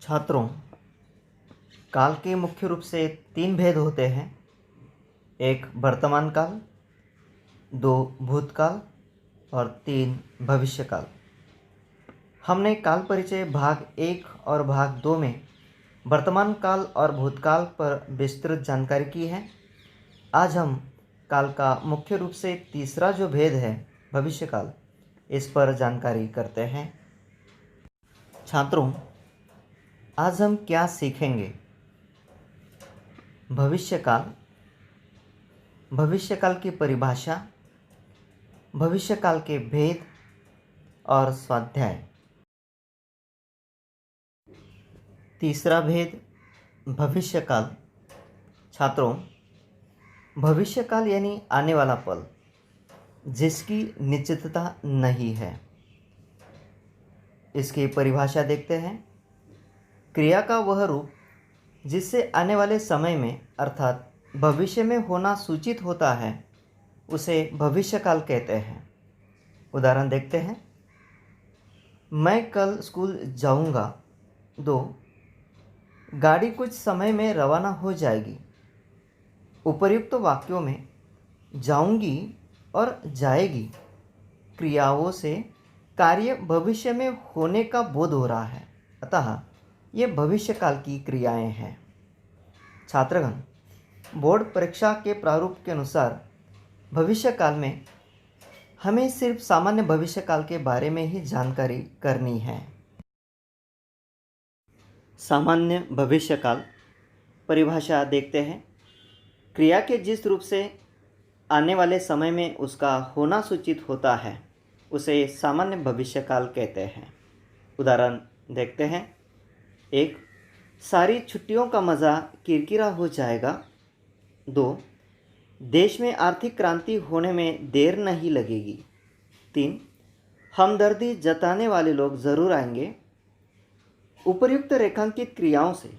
छात्रों, काल के मुख्य रूप से 3 भेद होते हैं। एक वर्तमान काल, 2 भूतकाल और 3 भविष्यकाल। हमने काल परिचय भाग 1 और भाग 2 में वर्तमान काल और भूतकाल पर विस्तृत जानकारी की है। आज हम काल का मुख्य रूप से तीसरा जो भेद है भविष्यकाल, इस पर जानकारी करते हैं। छात्रों, आज हम क्या सीखेंगे? भविष्यकाल, भविष्यकाल की परिभाषा, भविष्यकाल के भेद और स्वाध्याय। तीसरा भेद भविष्यकाल। छात्रों, भविष्यकाल यानी आने वाला पल, जिसकी निश्चितता नहीं है। इसकी परिभाषा देखते हैं। क्रिया का वह रूप जिससे आने वाले समय में अर्थात भविष्य में होना सूचित होता है, उसे भविष्यकाल कहते हैं। उदाहरण देखते हैं। मैं कल स्कूल जाऊंगा। 2. गाड़ी कुछ समय में रवाना हो जाएगी। उपर्युक्त वाक्यों में जाऊंगी और जाएगी क्रियाओं से कार्य भविष्य में होने का बोध हो रहा है, अतः ये भविष्यकाल की क्रियाएं हैं। छात्रगण, बोर्ड परीक्षा के प्रारूप के अनुसार भविष्यकाल में हमें सिर्फ सामान्य भविष्यकाल के बारे में ही जानकारी करनी है। सामान्य भविष्यकाल परिभाषा देखते हैं। क्रिया के जिस रूप से आने वाले समय में उसका होना सूचित होता है, उसे सामान्य भविष्यकाल कहते हैं। उदाहरण देखते हैं। 1. सारी छुट्टियों का मज़ा किरकिरा हो जाएगा। 2. देश में आर्थिक क्रांति होने में देर नहीं लगेगी। 3. हमदर्दी जताने वाले लोग ज़रूर आएंगे। उपर्युक्त रेखांकित क्रियाओं से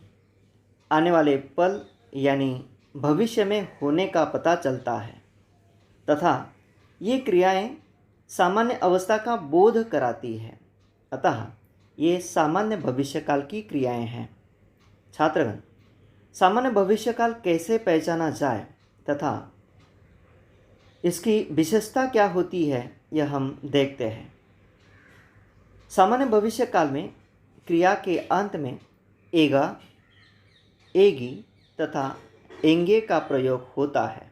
आने वाले पल यानी भविष्य में होने का पता चलता है तथा ये क्रियाएं सामान्य अवस्था का बोध कराती है, अतः ये सामान्य भविष्यकाल की क्रियाएं हैं। छात्रगण, सामान्य भविष्यकाल कैसे पहचाना जाए तथा इसकी विशेषता क्या होती है, यह हम देखते हैं। सामान्य भविष्यकाल में क्रिया के अंत में एगा, एगी तथा एंगे का प्रयोग होता है।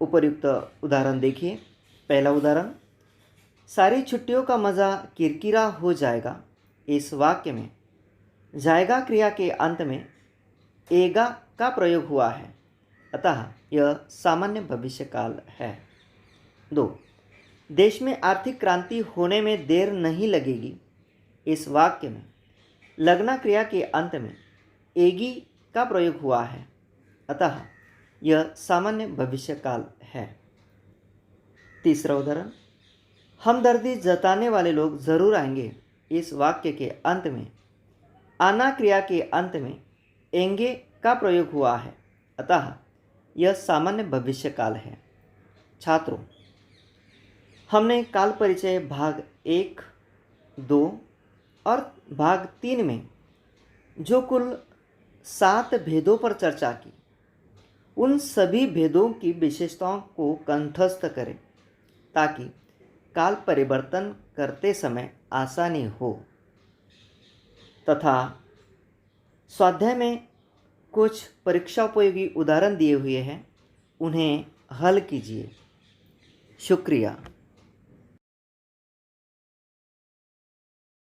उपर्युक्त उदाहरण देखिए। पहला उदाहरण, सारी छुट्टियों का मज़ा किरकिरा हो जाएगा। इस वाक्य में जाएगा क्रिया के अंत में एगा का प्रयोग हुआ है, अतः यह सामान्य भविष्यकाल है। 2. देश में आर्थिक क्रांति होने में देर नहीं लगेगी। इस वाक्य में लगना क्रिया के अंत में एगी का प्रयोग हुआ है, अतः यह सामान्य भविष्यकाल है। तीसरा उदाहरण, हमदर्दी जताने वाले लोग ज़रूर आएंगे। इस वाक्य के अंत में आना क्रिया के अंत में एंगे का प्रयोग हुआ है, अतः यह सामान्य भविष्यकाल है। छात्रों, हमने काल परिचय भाग 1, 2 और भाग 3 में जो कुल 7 भेदों पर चर्चा की, उन सभी भेदों की विशेषताओं को कंठस्थ करें ताकि काल परिवर्तन करते समय आसानी हो तथा स्वाध्याय में कुछ परीक्षा उपयोगी उदाहरण दिए हुए हैं, उन्हें हल कीजिए। शुक्रिया।